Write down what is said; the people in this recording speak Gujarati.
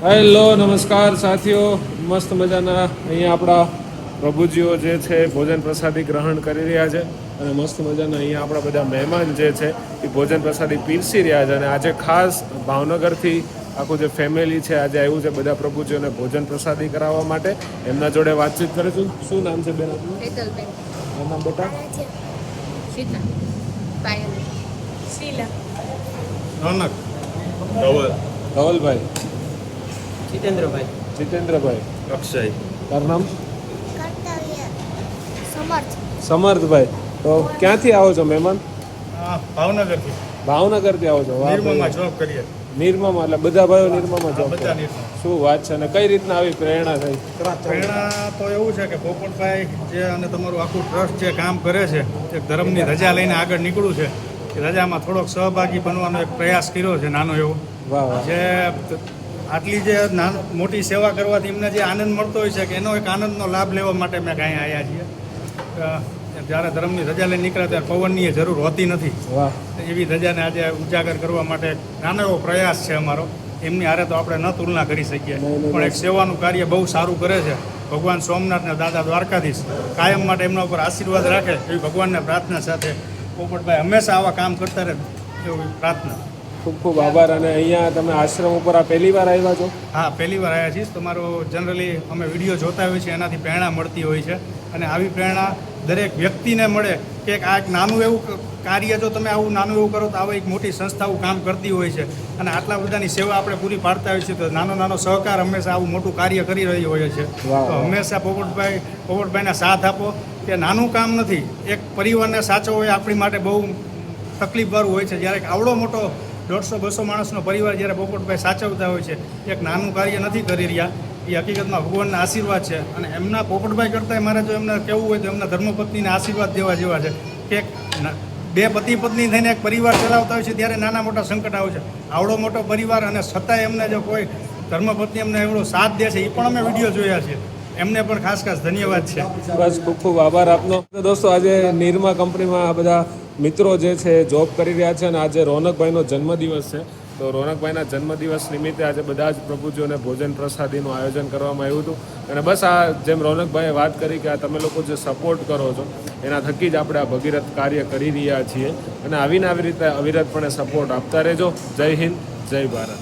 હેલો નમસ્કાર સાથીઓ, મસ્ત મજાના અહીંયા આપણા પ્રભુજીઓ જે છે ભોજન પ્રસાદી ગ્રહણ કરી રહ્યા છે અને મસ્ત મજાના અહીંયા આપણા બધા મહેમાન જે છે એ ભોજન પ્રસાદી પીરસી રહ્યા છે. અને આજે ખાસ ભાવનગરથી આખું જે ફેમિલી છે આજે આવ્યું છે બધા પ્રભુજીઓને ભોજન પ્રસાદી કરાવવા માટે. એમના જોડે વાતચીત કરીશું. શું નામ છે બેન આપનું? હેતલબેન. નામ બેટા? શીતલ. પાયલ. શીલા. રોનક. ધવલ. ધવલભાઈ. જીતેન્દ્રભાઈ. જીતેન્દ્રભાઈ. અક્ષય. તારું નામ? કર્તવ્ય. સમર્થ. સમર્થભાઈ. તો ક્યાંથી આવો છો મહેમાન? ભાવનગરથી. ભાવનગરથી આવો છો? વાહ નિર્મમાં ભાઈ. જોબ કરીએ. નિર્મામાં એટલે બધા ભાઈઓ નિર્મામાં જોબ બધા કરે. નિર્મા. શું વાત છે અને કઈ રીતના આવી પ્રેરણા થઈ? પ્રેરણા તો એવું છે કે પોપટભાઈ જે અને તમારું આખું ટ્રસ્ટ જે કામ કરે છે એક ધર્મની રજા લઈને આગળ નીકળ્યું છે એ રજામાં થોડોક સહભાગી બનવાનો એક પ્રયાસ કર્યો છે નાનો એવો. વાહ વાહ. જે આટલી જે મોટી સેવા કરવાથી એમને જે આનંદ મળતો હોય છે કે એનો એક આનંદનો લાભ લેવા માટે મેં કાંઈ આવ્યા છીએ. જ્યારે ધર્મની રજા લઈને નીકળ્યા ત્યારે પવનની જરૂર હોતી નથી. વાહ. એવી રજાને આજે ઉજાગર કરવા માટે નાનો એવો પ્રયાસ છે અમારો. એમની હારે તો આપણે ન તુલના કરી શકીએ, પણ એક સેવાનું કાર્ય બહુ સારું કરે છે. ભગવાન સોમનાથને દાદા દ્વારકાધીશ કાયમ માટે એમના ઉપર આશીર્વાદ રાખે એવી ભગવાનને પ્રાર્થના સાથે પોપટભાઈ હંમેશા આવા કામ કરતા રહે એવી પ્રાર્થના. ખૂબ ખૂબ આભાર. અને અહીંયા તમે આશ્રમ ઉપર આ પહેલી વાર આવ્યા છો? હા, પહેલી વાર આવ્યા છીએ. તમારો જનરલી અમે વિડીયો જોતા હોઈએ છીએ, એનાથી પ્રેરણા મળતી હોય છે. અને આવી પ્રેરણા દરેક વ્યક્તિને મળે કે આ એક નાનું એવું કાર્ય જો તમે આવું નાનું એવું કરો તો આવા એક મોટી સંસ્થાઓ કામ કરતી હોય છે. અને આટલા બધાની સેવા આપણે પૂરી પાડતા હોઈએ છીએ તો નાનો નાનો સહકાર હંમેશા આવું મોટું કાર્ય કરી રહી હોય છે. તો હંમેશા પોપટભાઈના સાથ આપો. કે નાનું કામ નથી, એક પરિવારને સાચવવો એ આપણી માટે બહુ તકલીફવાળું હોય છે. જ્યારે આવડો મોટો 150-200 માણસનો પરિવાર જ્યારે પોપટભાઈ સાચવતા હોય છે, એક નાનું કાર્ય નથી કરી રહ્યા. એ હકીકતમાં ભગવાનના આશીર્વાદ છે. અને એમના પોપટભાઈ કરતાં મારે જો એમને કહેવું હોય તો એમના ધર્મપત્નીના આશીર્વાદ દેવા જેવા છે કે બે પતિ પત્ની થઈને એક પરિવાર ચલાવતા હોય છે ત્યારે નાના મોટા સંકટ આવે છે. આવડો મોટો પરિવાર અને છતાંય એમને જો કોઈ ધર્મપત્ની એમને એવડો સાથ દે છે એ પણ અમે વિડીયો જોયા છે. એમને પણ ખાસ ધન્યવાદ છે. બસ ખૂબ ખૂબ આભાર આપનો. દોસ્તો આજે નિરમા કંપનીમાં આ બધા મિત્રો જે છે જોબ કરી રહ્યા છે અને આજે રોનકભાઈનો જન્મદિવસ છે. તો રોનકભાઈના જન્મદિવસ નિમિત્તે આજે બધા જ પ્રભુજીઓને ભોજન પ્રસાદીનું આયોજન કરવામાં આવ્યું હતું. અને બસ આ જેમ રોનકભાઈએ વાત કરી કે આ તમે લોકો જે સપોર્ટ કરો છો એના થકી જ આપણે આ ભગીરથ કાર્ય કરી રહ્યા છીએ. અને આવીને આવી રીતે અવિરતપણે સપોર્ટ આપતા રહેજો. જય હિન્દ, જય ભારત.